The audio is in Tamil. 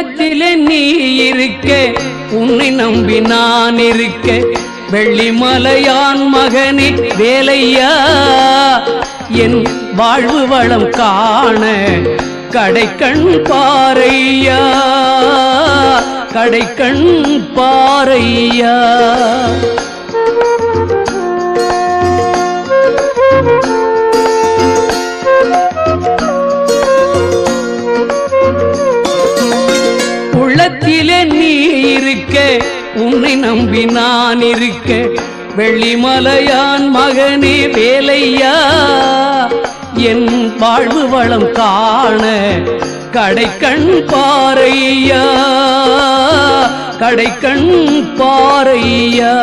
உள்ளத்திலே நீ இருக்க உன்னை நம்பி நான் இருக்க வெள்ளிமலையான் மகனே வேலையா என் வாழ்வு வளம் காண கடைக்கண் பாரையா கடைக்கண் பாரையா உள்ளத்திலே நீ இருக்க உன்னை நம்பி நான் இருக்க வெள்ளிமலையான் மகனே வேலையா என் வாழ்வு வளம் காண கடைக்கண் பாரையா கடைக்கண் பாரையா